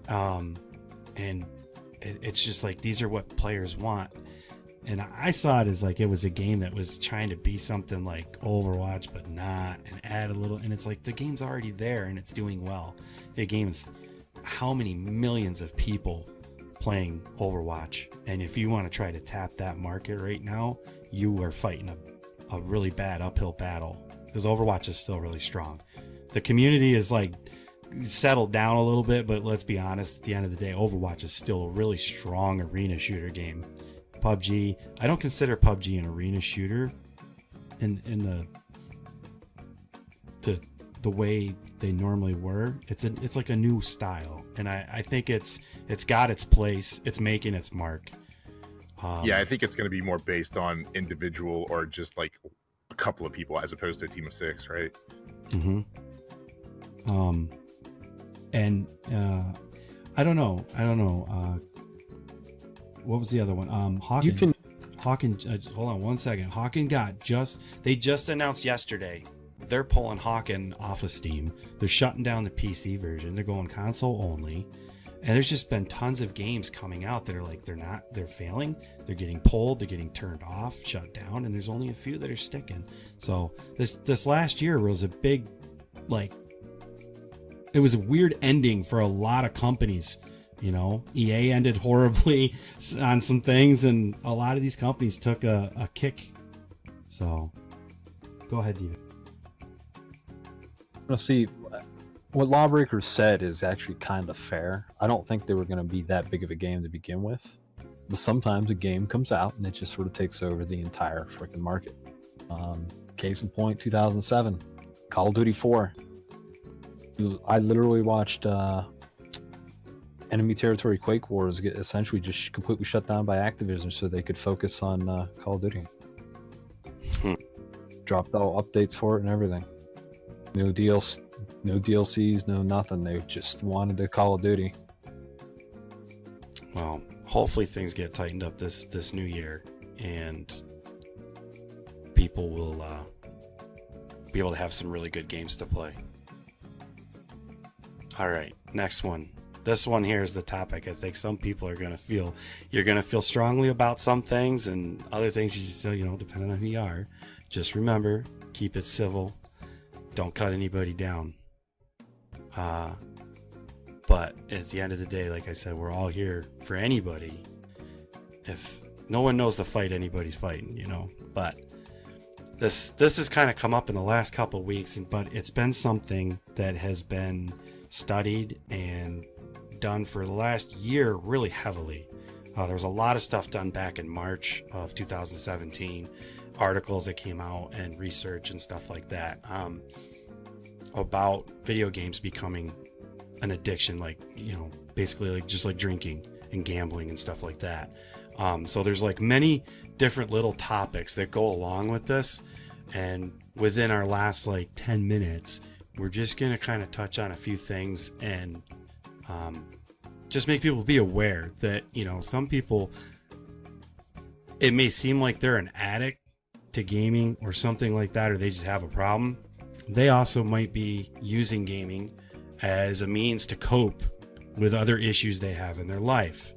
and it's just like, these are what players want. And I saw it as like, it was a game that was trying to be something like Overwatch but not, and add a little, and it's like, the game's already there and it's doing well. The game is, how many millions of people playing Overwatch, and if you want to try to tap that market right now, you are fighting a really bad uphill battle, because Overwatch is still really strong. The community is like settled down a little bit, but let's be honest, at the end of the day, Overwatch is still a really strong arena shooter game. PUBG, I don't consider PUBG an arena shooter in the way they normally were. It's like a new style, and I think it's got its place. It's making its mark. Yeah, I think it's going to be more based on individual, or just like a couple of people, as opposed to a team of 6, right? And I don't know. What was the other one? Hawken. Hold on one second. Hawken they just announced yesterday they're pulling Hawken off of Steam. They're shutting down the PC version. They're going console only. And there's just been tons of games coming out that are like, they're failing, they're getting pulled, they're getting turned off, shut down, and there's only a few that are sticking. So this last year was a big, like, it was a weird ending for a lot of companies. You know, EA ended horribly on some things, and a lot of these companies took a kick. So go ahead, David. Let's see. What Lawbreakers said is actually kind of fair. I don't think they were going to be that big of a game to begin with. But sometimes a game comes out and it just sort of takes over the entire freaking market. Case in point, 2007, Call of Duty 4. I literally watched Enemy Territory Quake Wars get essentially just completely shut down by Activision so they could focus on Call of Duty. Dropped all updates for it and everything. No DLCs, no nothing. They just wanted the Call of Duty. Well, hopefully things get tightened up this new year, and people will be able to have some really good games to play. All right, next one. This one here is the topic. I think some people are going to feel, you're going to feel strongly about some things, and other things you just say, you know, depending on who you are. Just remember, keep it civil. Don't cut anybody down. But at the end of the day, like I said, we're all here for anybody. If no one knows the fight anybody's fighting, you know. But this has kind of come up in the last couple of weeks, but it's been something that has been studied and done for the last year really heavily. There was a lot of stuff done back in March of 2017, articles that came out and research and stuff like that, about video games becoming an addiction, like, you know, basically like just like drinking and gambling and stuff like that. So there's like many different little topics that go along with this, and within our last like 10 minutes, we're just going to kind of touch on a few things and just make people be aware that, you know, some people, it may seem like they're an addict to gaming or something like that, or they just have a problem. They also might be using gaming as a means to cope with other issues they have in their life.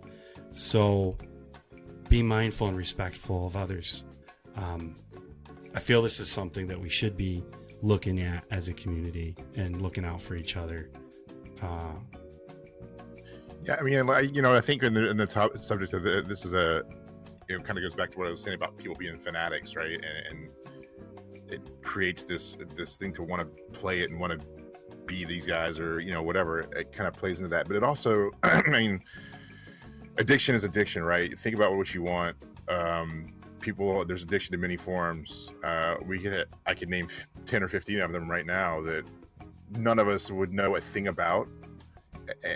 So be mindful and respectful of others. I feel this is something that we should be looking at as a community and looking out for each other. Yeah, I mean, you know, I think in the top subject of this is it kind of goes back to what I was saying about people being fanatics, right? And it creates this thing to want to play it and want to be these guys, or, you know, whatever. It kind of plays into that, but it also, I mean, addiction is addiction, right? Think about what you want. People, there's addiction to many forms. I could name 10 or 15 of them right now that none of us would know a thing about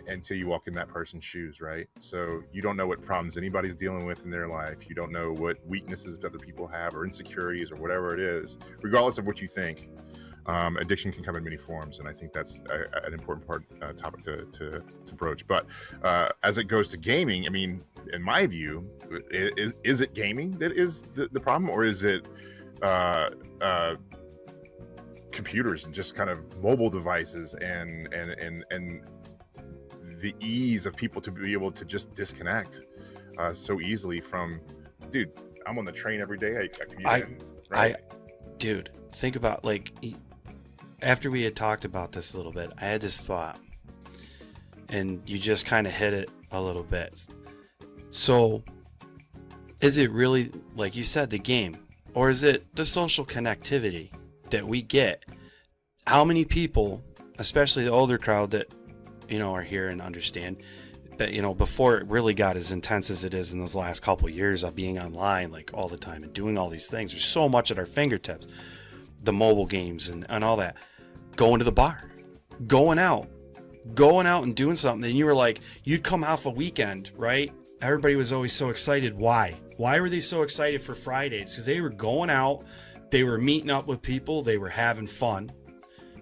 until you walk in that person's shoes, right? So you don't know what problems anybody's dealing with in their life. You don't know what weaknesses other people have, or insecurities, or whatever it is. Regardless of what you think, addiction can come in many forms, and I think that's an important topic to broach. But as it goes to gaming, I mean, in my view, is it gaming that is the problem, or is it computers and just kind of mobile devices and the ease of people to be able to just disconnect so easily from, dude, I'm on the train every day. I commute in, right? Dude, think about, like, after we had talked about this a little bit, I had this thought, and you just kind of hit it a little bit. So is it really, like you said, the game, or is it the social connectivity that we get? How many people, especially the older crowd that, you know, are here and understand that, you know, before it really got as intense as it is in those last couple of years of being online like all the time and doing all these things, there's so much at our fingertips, the mobile games and all that, going to the bar, going out and doing something. And you were like, you'd come off a weekend, right? Everybody was always so excited. Why were they so excited for Fridays? Because they were going out, they were meeting up with people, they were having fun,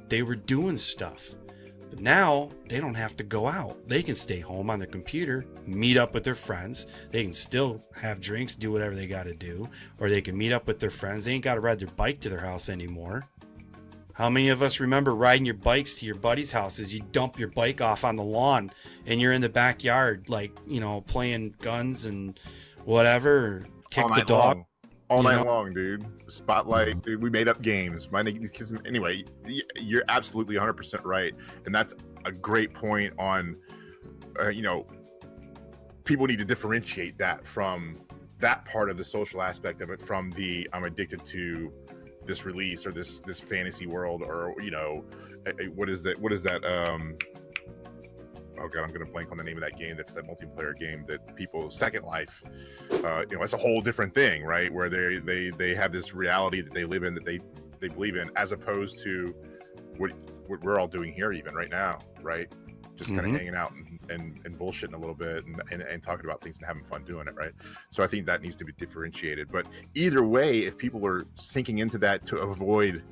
they were doing stuff. But now they don't have to go out. They can stay home on their computer, meet up with their friends. They can still have drinks, do whatever they got to do, or they can meet up with their friends. They ain't got to ride their bike to their house anymore. How many of us remember riding your bikes to your buddy's houses? You dump your bike off on the lawn and you're in the backyard, like, you know, playing guns and whatever, or kick the dog. All night long, dude. Spotlight, dude, we made up games. Anyway, you're absolutely 100% right. And that's a great point on, you know, people need to differentiate that from that part of the social aspect of it, from the I'm addicted to this release or this fantasy world, or, you know, what is that? Oh god, I'm gonna blank on the name of that game. That's that multiplayer game that people, Second Life. You know, that's a whole different thing, right? Where they have this reality that they live in, that they believe in, as opposed to what we're all doing here, even right now, right? Just kind of hanging out and bullshitting a little bit and talking about things and having fun doing it, right? So I think that needs to be differentiated. But either way, if people are sinking into that to avoid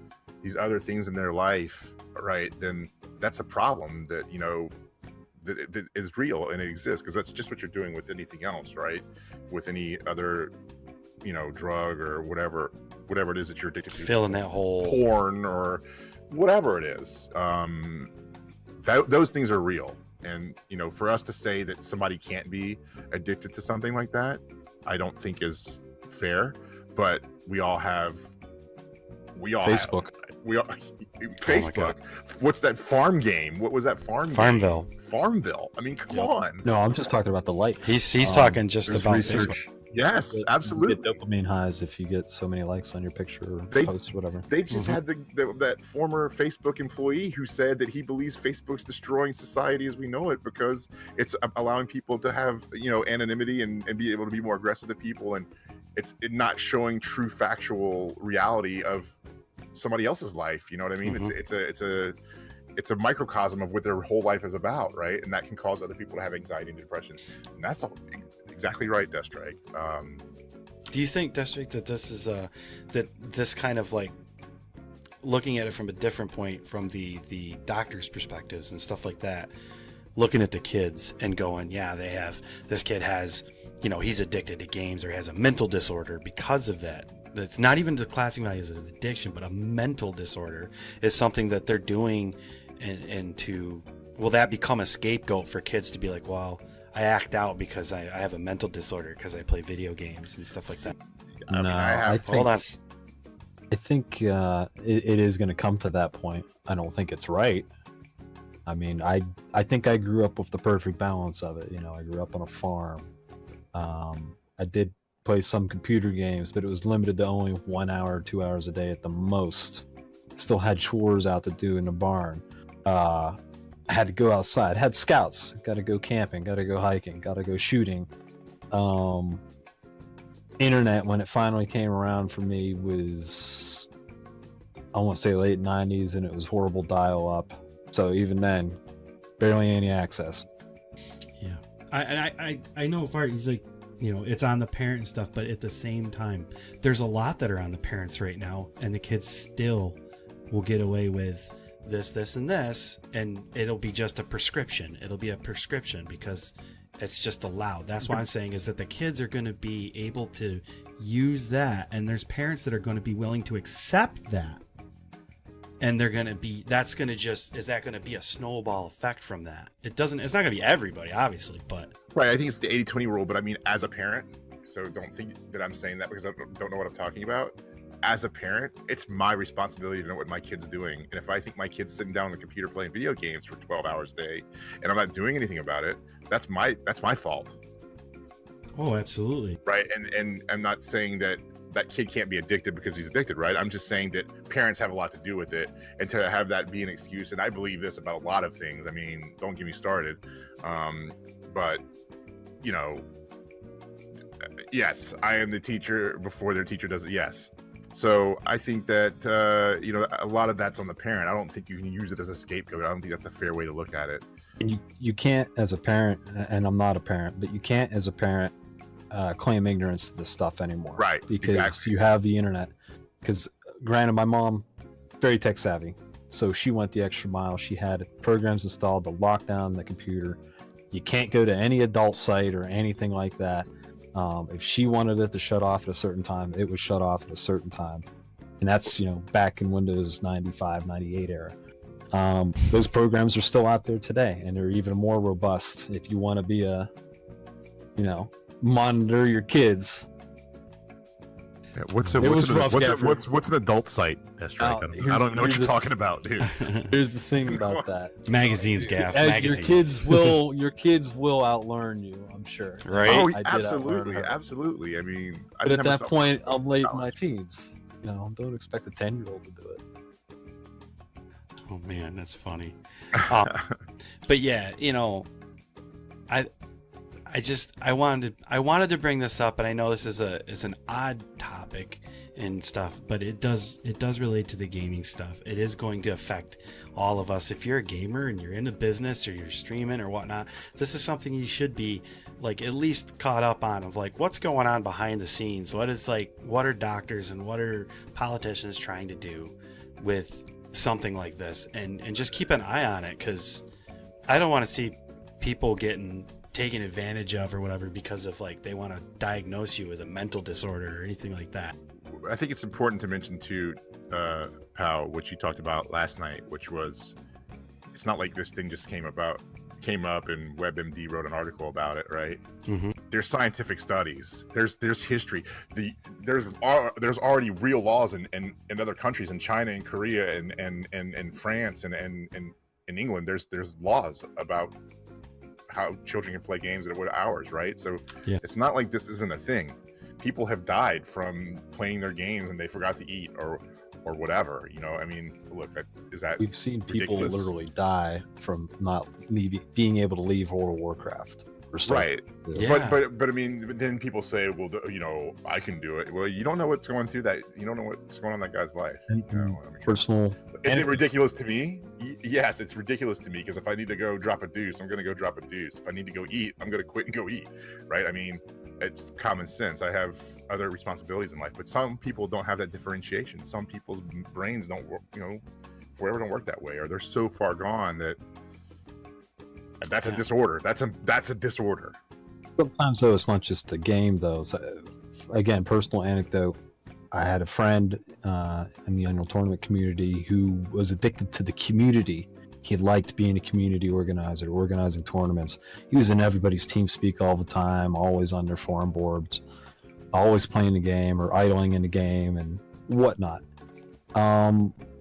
these other things in their life, right, then that's a problem that, you know, that is real and it exists, because that's just what you're doing with anything else, right? With any other, you know, drug or whatever it is that you're addicted to, filling that hole, porn or whatever it is. Those things are real, and, you know, for us to say that somebody can't be addicted to something like that, I don't think is fair. But we all have Facebook. Facebook. What's that farm game? What was that Farmville. I mean, come on. No, I'm just talking about the likes. He's talking just there's about research. Facebook. Yes, You absolutely. get dopamine highs if you get so many likes on your picture or They- post, whatever. They just Mhm. had that former Facebook employee who said that he believes Facebook's destroying society as we know it because it's allowing people to have, you know, anonymity and be able to be more aggressive to people, and it's not showing true factual reality of somebody else's life. You know what I mean? Mhm. It's a microcosm of what their whole life is about, right? And that can cause other people to have anxiety and depression. And that's all, exactly right, Deathstrike. Do you think, District, that this is that this kind of like looking at it from a different point, from the doctor's perspectives and stuff like that, looking at the kids and going, yeah, this kid has, you know, he's addicted to games or has a mental disorder because of that. It's not even classifying as an addiction, but a mental disorder is something that they're doing, and to, will that become a scapegoat for kids to be like, well, I act out because I have a mental disorder because I play video games and stuff like that. I mean, No, I have- I think, Hold on. I think it is going to come to that point. I don't think it's right. I mean, I think I grew up with the perfect balance of it. You know, I grew up on a farm. I did play some computer games, but it was limited to only 1 hour, 2 hours a day at the most. Still had chores out to do in the barn. I had to go outside. Had scouts. Got to go camping. Got to go hiking. Got to go shooting. Internet, when it finally came around for me, was, I want to say, late 90s, and it was horrible dial-up. So even then, barely any access. Yeah, I know far he's like, you know, it's on the parent and stuff, but at the same time, there's a lot that are on the parents right now, and the kids still will get away with this, and this, and it'll be just a prescription. It'll be a prescription because it's just allowed. That's why I'm saying is that the kids are going to be able to use that, and there's parents that are going to be willing to accept that. And they're going to be, that's going to just, is that going to be a snowball effect from that? It's not going to be everybody, obviously, but. Right, I think it's the 80-20 rule, but I mean, as a parent, so don't think that I'm saying that because I don't know what I'm talking about. As a parent, it's my responsibility to know what my kid's doing. And if I think my kid's sitting down on the computer playing video games for 12 hours a day and I'm not doing anything about it, that's my fault. Oh, absolutely. Right. And I'm not saying that that kid can't be addicted because he's addicted, right? I'm just saying that parents have a lot to do with it, and to have that be an excuse. And I believe this about a lot of things. I mean, don't get me started. But, you know, yes, I am the teacher before their teacher does it. Yes. So I think that, you know, a lot of that's on the parent. I don't think you can use it as a scapegoat. I don't think that's a fair way to look at it. And you can't, as a parent, and I'm not a parent, but you can't, as a parent, claim ignorance to this stuff anymore. Right, Because exactly. you have the internet. Because granted, my mom, very tech savvy, so she went the extra mile. She had programs installed to lock down the computer. You can't go to any adult site or anything like that. If she wanted it to shut off at a certain time, it would shut off at a certain time. And that's, you know, back in Windows 95, 98 era. Those programs are still out there today, and they're even more robust if you want to be a, you know, monitor your kids. Yeah, what's It was rough, Gaffer. an adult site? That's right. I here's- don't know what here's you're the- talking about, dude. Here's the thing about that. Magazines, Gaff. As Magazines. your kids will outlearn you, I'm sure. Right? Oh, I did outlearn absolutely, her. absolutely. I mean, I But didn't at have that a point, I'm late in college. my teens. You know, don't expect a 10-year-old to do it. Oh man, that's funny. But yeah, you know, I wanted to bring this up, and I know this is an odd topic and stuff, but it does relate to the gaming stuff. It is going to affect all of us. If you're a gamer and you're in a business or you're streaming or whatnot, this is something you should be like at least caught up on, of like what's going on behind the scenes. What are doctors and what are politicians trying to do with something like this, and just keep an eye on it, because I don't want to see people getting taken advantage of or whatever because of like they want to diagnose you with a mental disorder or anything like that. I think it's important to mention too, Pal, which you talked about last night, which was, it's not like this thing just came up and WebMD wrote an article about it, right? Mm-hmm. There's scientific studies. There's history. There's already real laws in other countries, in China and Korea and France and in England. There's laws about how children can play games at what hours, right? So Yeah. It's not like this isn't a thing. people have died from playing their games and they forgot to eat or whatever. You know, I mean, look, is that We've seen people ridiculous? literally die from not being able to leave World of Warcraft. Or stuff. Right? Yeah. But I mean, then people say, well, you know, I can do it. Well, you don't know what's going through that. You don't know what's going on in that guy's life. You know, I mean, Personal. is it ridiculous to me? Yes, it's ridiculous to me, because if I need to go drop a deuce, I'm going to go drop a deuce. If I need to go eat, I'm going to quit and go eat. Right? I mean, it's common sense. I have other responsibilities in life, but some people don't have that differentiation. Some people's brains don't work, you know, forever don't work that way, or they're so far gone that that's a disorder. That's a disorder. Sometimes though, it's not just the game though. So, again, personal anecdote. I had a friend in the Unreal Tournament community who was addicted to the community. He liked being a community organizer, organizing tournaments. He was in everybody's team speak all the time, always on their forum boards, always playing the game or idling in the game and whatnot.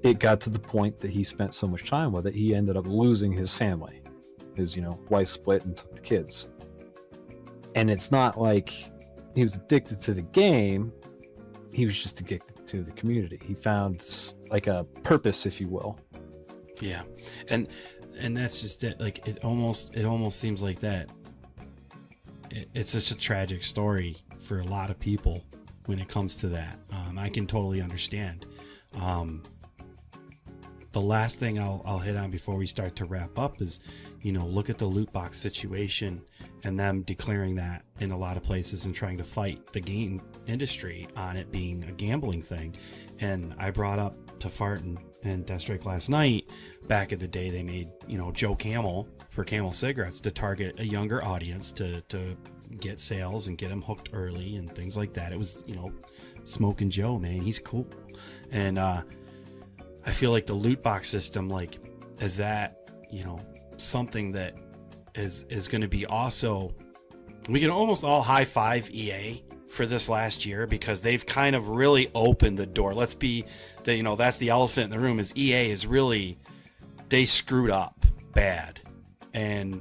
It got to the point that he spent so much time with it, he ended up losing his family. His, wife split and took the kids. And it's not like he was addicted to the game. He was just addicted to the community. He found like a purpose, if you will. Yeah, and that's just it. Like it almost seems like that. It's such a tragic story for a lot of people when it comes to that. I can totally understand. The last thing I'll hit on before we start to wrap up is, look at the loot box situation and them declaring that in a lot of places and trying to fight the game industry on it being a gambling thing. And I brought up to Farton and Deathstrike last night, back in the day, they made, Joe Camel for Camel cigarettes to target a younger audience to get sales and get them hooked early and things like that. It was, Smoking Joe, man, he's cool. And, I feel like the loot box system, like, is that, something that is going to be also, we can almost all high five EA for this last year, because they've kind of really opened the door. Let's be that's the elephant in the room, is EA is really, they screwed up bad, and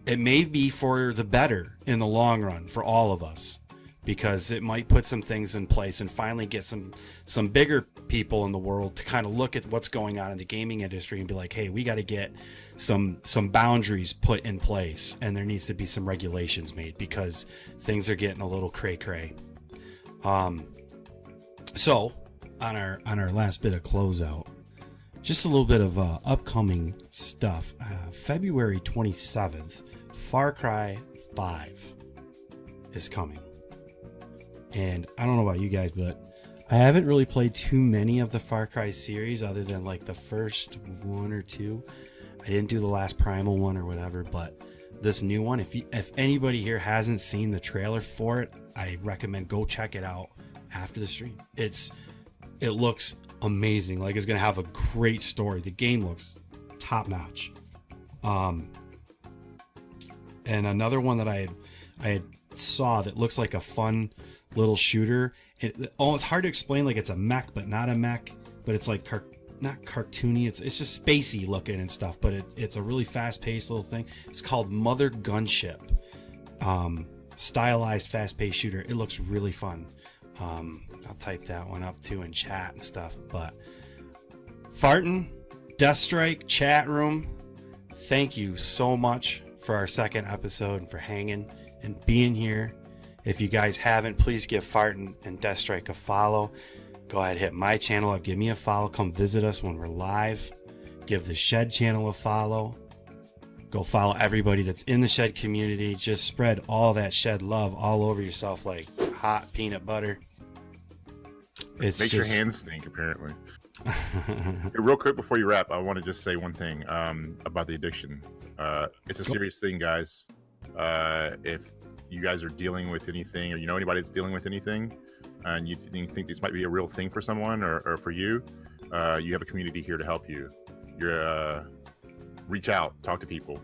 it may be for the better in the long run for all of us, because it might put some things in place and finally get some bigger people in the world to kind of look at what's going on in the gaming industry and be like, hey, we got to get some boundaries put in place, and there needs to be some regulations made, because things are getting a little cray. So on our last bit of closeout, just a little bit of upcoming stuff. February 27th, Far Cry 5 is coming. And I don't know about you guys, but I haven't really played too many of the Far Cry series other than like the first one or two. I didn't do the last Primal one or whatever, but this new one, if anybody here hasn't seen the trailer for it, I recommend go check it out after the stream. It looks amazing. Like, it's going to have a great story. The game looks top notch. And another one that I had saw that looks like a fun little shooter. It's hard to explain. Like, it's a mech, but not a mech. But it's like not cartoony. It's just spacey looking and stuff. But it's a really fast paced little thing. It's called Mother Gunship. Stylized fast paced shooter. It looks really fun. I'll type that one up too in chat and stuff. But Farton, Deathstrike chat room, thank you so much for our second episode and for hanging and being here. If you guys haven't, please give Farton and Deathstrike a follow. Go ahead, hit my channel up, give me a follow, come visit us when we're live. Give the Shed channel a follow. Go follow everybody that's in the Shed community. Just spread all that Shed love all over yourself like hot peanut butter. It's Makes your hands stink, apparently. Hey, real quick before you wrap, I want to just say one thing about the addiction. It's a serious thing, guys. If you guys are dealing with anything, or you know anybody that's dealing with anything, and you think this might be a real thing for someone or for you, you have a community here to help you. Reach out, talk to people.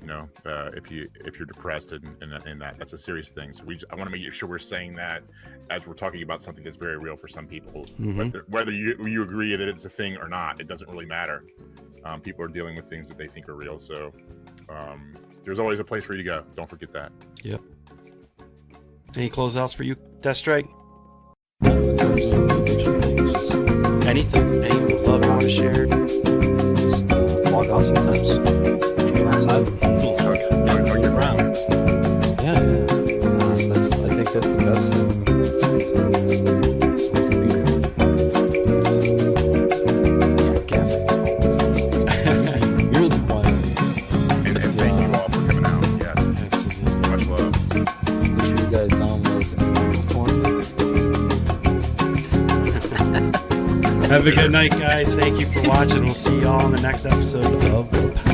If you're depressed and that's a serious thing. So I want to make sure we're saying that as we're talking about something that's very real for some people. Mm-hmm. Whether you agree that it's a thing or not, it doesn't really matter. People are dealing with things that they think are real. So there's always a place for you to go. Don't forget that. Yep. Any closeouts for you, Deathstrike? In terms of addiction, just Anything? Anything you love you want to share? log off sometimes. Get outside. Are you around? Yeah, yeah. I think that's the best thing. Is to be careful. You're the one. And thank you all for coming out. Yes. Much love. Make sure you guys download the tournament. Have a good night, guys. Thank you for watching. We'll see you all in the next episode of the podcast.